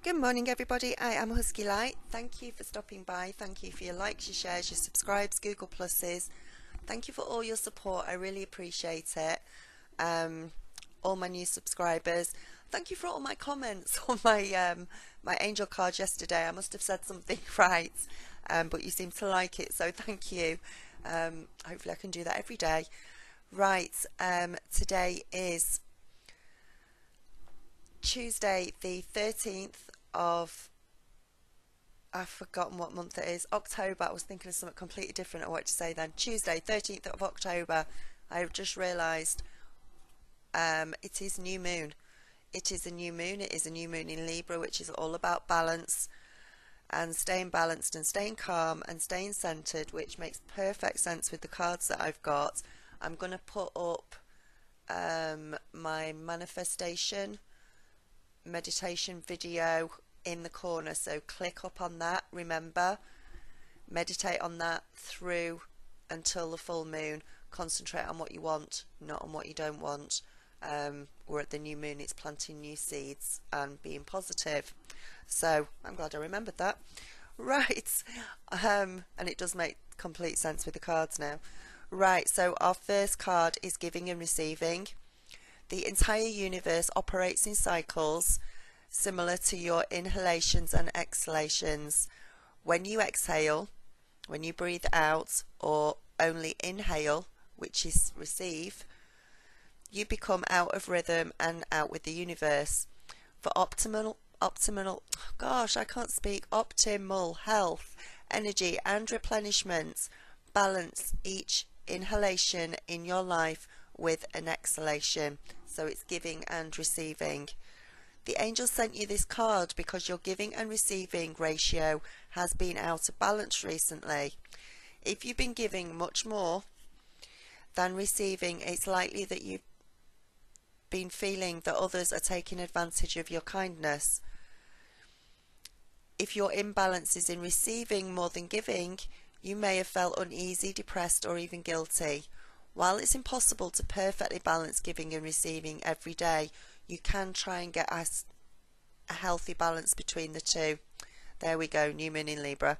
Good morning, everybody. I am Husky Light. Thank you for stopping by. Thank you for your likes, your shares, your subscribes, Google Pluses. Thank you for all your support. I really appreciate it. All my new subscribers. Thank you for all my comments on my angel card yesterday. I must have said something right, but you seem to like it, so thank you. Hopefully I can do that every day. Right, today is Tuesday the 13th of, I've forgotten what month it is, October. I was thinking of something completely different of what to say then. Tuesday 13th of October. I've just realised it is new moon. It is a new moon. It is a new moon in Libra, which is all about balance and staying balanced and staying calm and staying centered, which makes perfect sense with the cards that I've got. I'm going to put up my manifestation meditation video in the corner, so click up on that. Remember, meditate on that through until the full moon. Concentrate on what you want, not on what you don't want. We're at the new moon, it's planting new seeds and being positive, so I'm glad I remembered that. Right, and it does make complete sense with the cards now. Right, so our first card is giving and receiving. The entire universe operates in cycles similar to your inhalations and exhalations. When you exhale, when you breathe out, or only inhale, which is receive, you become out of rhythm and out with the universe. For optimal health, energy and replenishment, balance each inhalation in your life with an exhalation. So it's giving and receiving. The angel sent you this card because your giving and receiving ratio has been out of balance recently. If you've been giving much more than receiving, it's likely that you've been feeling that others are taking advantage of your kindness. If your imbalance is in receiving more than giving, you may have felt uneasy, depressed, or even guilty. While it's impossible to perfectly balance giving and receiving every day, you can try and get a healthy balance between the two. There we go, new moon in Libra.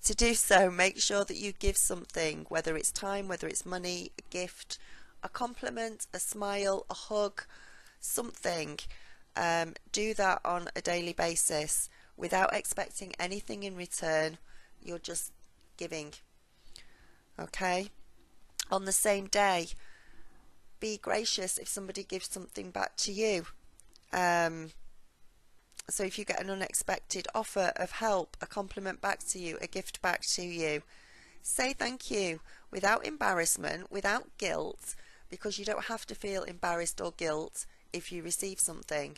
To do so, make sure that you give something, whether it's time, whether it's money, a gift, a compliment, a smile, a hug, something. Do that on a daily basis without expecting anything in return. You're just giving. Okay? On the same day, be gracious if somebody gives something back to you. So if you get an unexpected offer of help, a compliment back to you, a gift back to you, say thank you without embarrassment, without guilt, because you don't have to feel embarrassed or guilt if you receive something.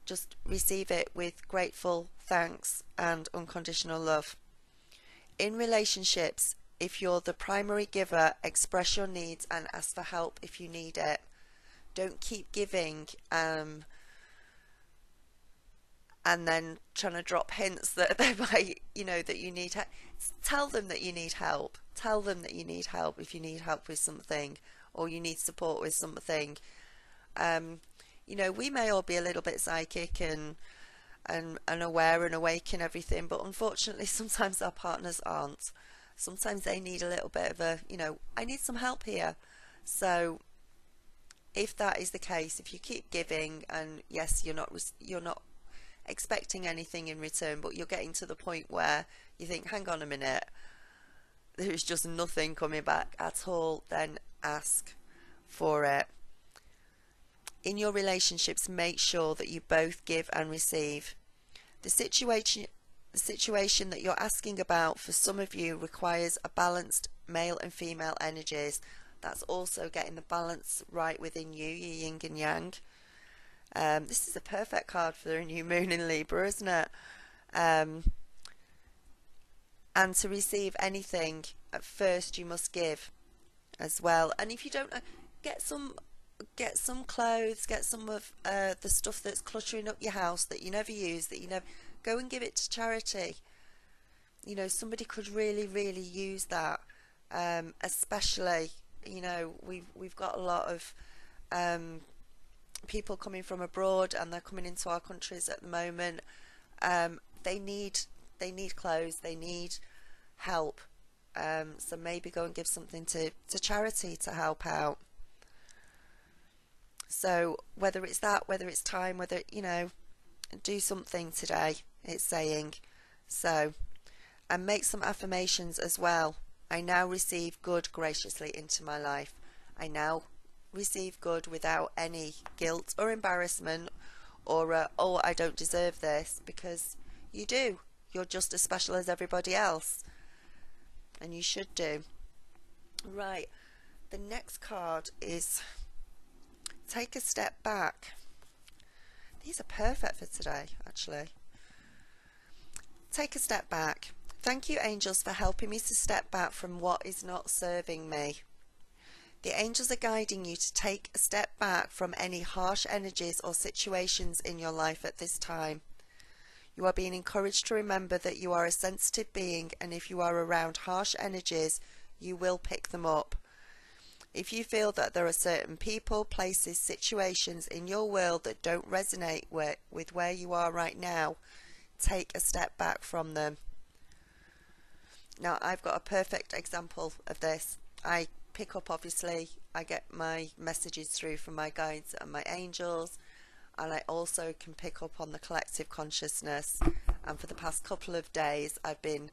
Just receive it with grateful thanks and unconditional love. In relationships, if you're the primary giver, express your needs and ask for help if you need it. Don't keep giving and then trying to drop hints that they might, that you need help. Tell them that you need help. Tell them that you need help if you need help with something or you need support with something. We may all be a little bit psychic and aware and awake and everything, but unfortunately sometimes our partners aren't. Sometimes they need a little bit of I need some help here. So if that is the case, if you keep giving and yes, you're not expecting anything in return, but you're getting to the point where you think, hang on a minute, there's just nothing coming back at all, then ask for it. In your relationships, make sure that you both give and receive. The situation that you're asking about for some of you requires a balanced male and female energies. That's also getting the balance right within you, your yin and yang. This is a perfect card for the new moon in Libra, isn't it? And to receive anything, at first you must give as well. And if you don't, get some clothes, get some of the stuff that's cluttering up your house that you never use, go and give it to charity. Somebody could really use that, especially we've got a lot of people coming from abroad, and they're coming into our countries at the moment. They need clothes, they need help. So maybe go and give something to charity to help out. So whether it's that, whether it's time, whether, do something today, it's saying. So, and make some affirmations as well. I now receive good graciously into my life. I now receive good without any guilt or embarrassment, or oh, I don't deserve this, because you do. You're just as special as everybody else, and you should do. Right, the next card is take a step back. These are perfect for today, actually. Take a step back. Thank you, angels, for helping me to step back from what is not serving me. The angels are guiding you to take a step back from any harsh energies or situations in your life at this time. You are being encouraged to remember that you are a sensitive being, and if you are around harsh energies, you will pick them up. If you feel that there are certain people, places, situations in your world that don't resonate with where you are right now, take a step back from them. Now, I've got a perfect example of this. I pick up, obviously, I get my messages through from my guides and my angels, and I also can pick up on the collective consciousness. And for the past couple of days, I've been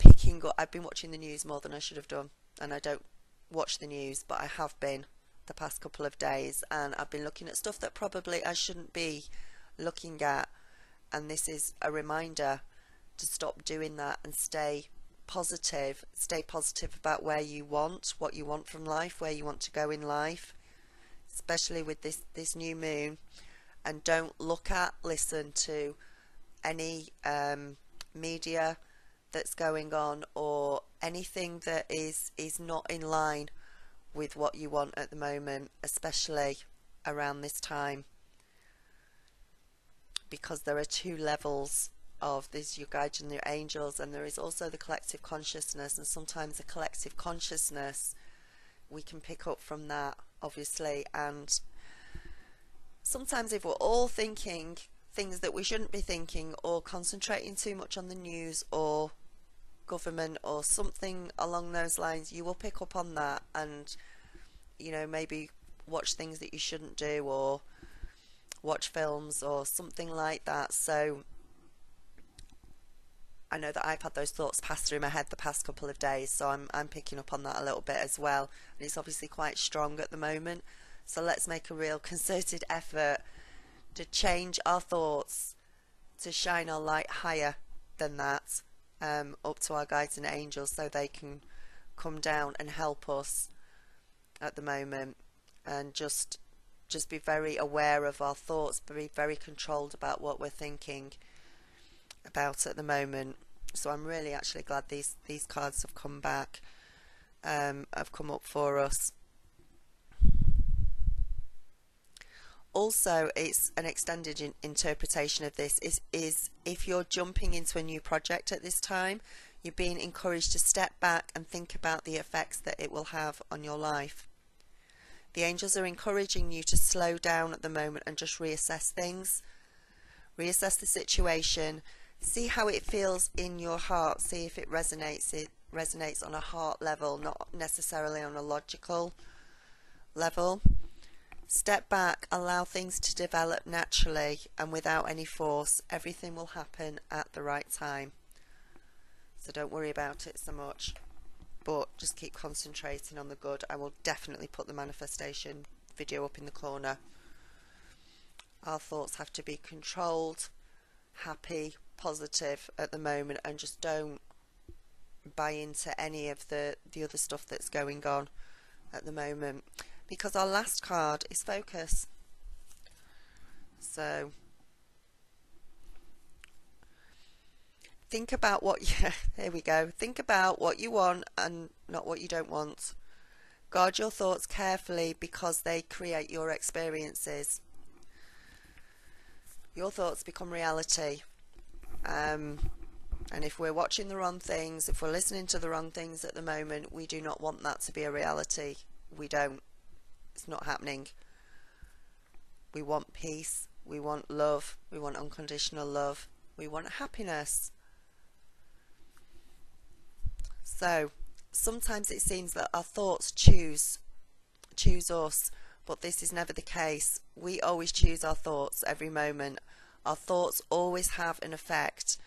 watching the news more than I should have done, and I don't watch the news, but I have been the past couple of days, and I've been looking at stuff that probably I shouldn't be looking at, and this is a reminder to stop doing that and stay positive about what you want from life, where you want to go in life, especially with this new moon. And don't listen to any media that's going on, or anything that is not in line with what you want at the moment, especially around this time, because there are two levels of this, your guides and your angels, and there is also the collective consciousness. And sometimes the collective consciousness, we can pick up from that, obviously, and sometimes if we're all thinking things that we shouldn't be thinking, or concentrating too much on the news or government or something along those lines, you will pick up on that, and maybe watch things that you shouldn't do, or watch films or something like that. So I know that I've had those thoughts pass through my head the past couple of days, so I'm picking up on that a little bit as well, and it's obviously quite strong at the moment. So let's make a real concerted effort to change our thoughts, to shine our light higher than that, up to our guides and angels, so they can come down and help us at the moment. And just be very aware of our thoughts, be very controlled about what we're thinking about at the moment. So I'm really actually glad these cards have come back, have come up for us. Also, it's an extended interpretation of this is if you're jumping into a new project at this time, you're being encouraged to step back and think about the effects that it will have on your life. The angels are encouraging you to slow down at the moment and just reassess things, reassess the situation, see how it feels in your heart, see if it resonates on a heart level, not necessarily on a logical level. Step back, allow things to develop naturally and without any force. Everything will happen at the right time. So don't worry about it so much, but just keep concentrating on the good. I will definitely put the manifestation video up in the corner. Our thoughts have to be controlled, happy, positive at the moment, and just don't buy into any of the other stuff that's going on at the moment. Because our last card is focus. So think about there we go. Think about what you want and not what you don't want. Guard your thoughts carefully, because they create your experiences. Your thoughts become reality. And if we're watching the wrong things, if we're listening to the wrong things at the moment, we do not want that to be a reality. We don't. It's not happening. We want peace, we want love, we want unconditional love, we want happiness. So sometimes it seems that our thoughts choose us, but this is never the case. We always choose our thoughts every moment. Our thoughts always have an effect,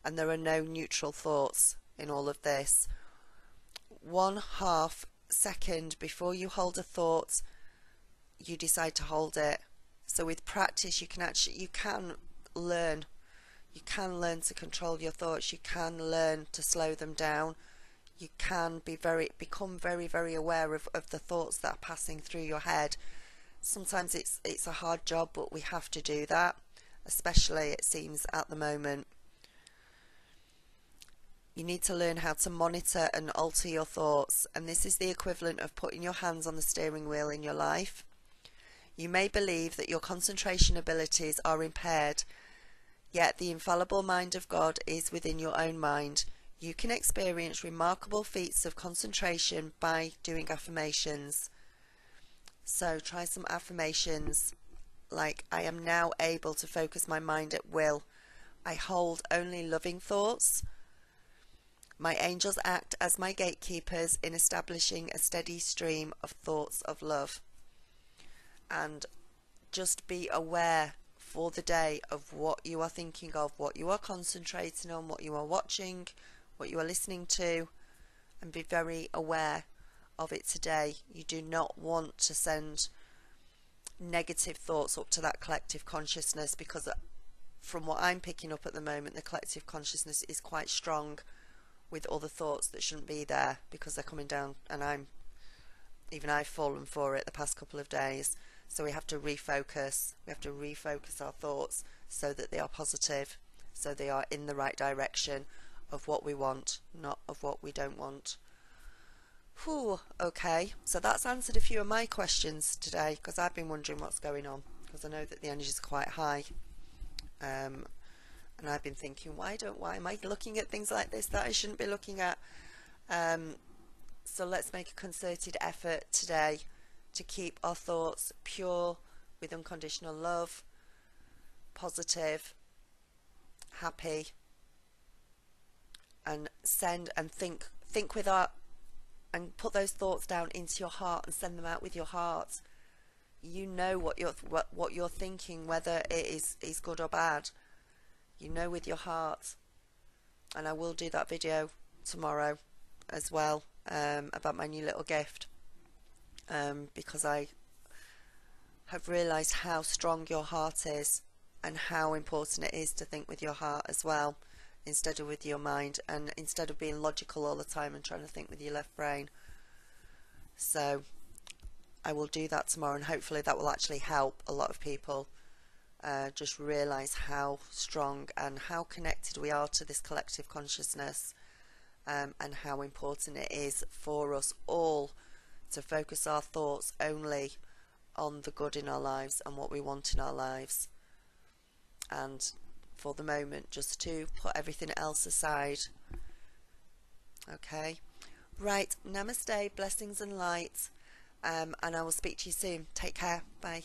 and there are no neutral thoughts in all of this. 1/2 second before you hold a thought, you decide to hold it. So with practice, you can learn to control your thoughts. You can learn to slow them down. You can become very, very aware of the thoughts that are passing through your head. Sometimes it's a hard job, but we have to do that, especially it seems at the moment. You need to learn how to monitor and alter your thoughts, and this is the equivalent of putting your hands on the steering wheel in your life. You may believe that your concentration abilities are impaired, yet the infallible mind of God is within your own mind. You can experience remarkable feats of concentration by doing affirmations. So try some affirmations like, I am now able to focus my mind at will. I hold only loving thoughts. My angels act as my gatekeepers in establishing a steady stream of thoughts of love. And just be aware for the day of what you are thinking of, what you are concentrating on, what you are watching, what you are listening to, and be very aware of it today. You do not want to send negative thoughts up to that collective consciousness, because from what I'm picking up at the moment, the collective consciousness is quite strong with other thoughts that shouldn't be there, because they're coming down, and I've fallen for it the past couple of days. So we have to refocus. We have to refocus our thoughts so that they are positive, so they are in the right direction of what we want, not of what we don't want. Whew, okay, so that's answered a few of my questions today, because I've been wondering what's going on, because I know that the energy is quite high, and I've been thinking, why am I looking at things like this that I shouldn't be looking at? So let's make a concerted effort today to keep our thoughts pure, with unconditional love, positive, happy, and send and think with our, and put those thoughts down into your heart and send them out with your heart. You know what you're thinking, whether it is good or bad. You know with your heart. And I will do that video tomorrow as well, about my new little gift, because I have realised how strong your heart is, and how important it is to think with your heart as well, instead of with your mind, and instead of being logical all the time and trying to think with your left brain. So I will do that tomorrow, and hopefully that will actually help a lot of people just realise how strong and how connected we are to this collective consciousness, and how important it is for us all to focus our thoughts only on the good in our lives and what we want in our lives, and for the moment just to put everything else aside. Okay, right, namaste, blessings and light, and I will speak to you soon. Take care, bye.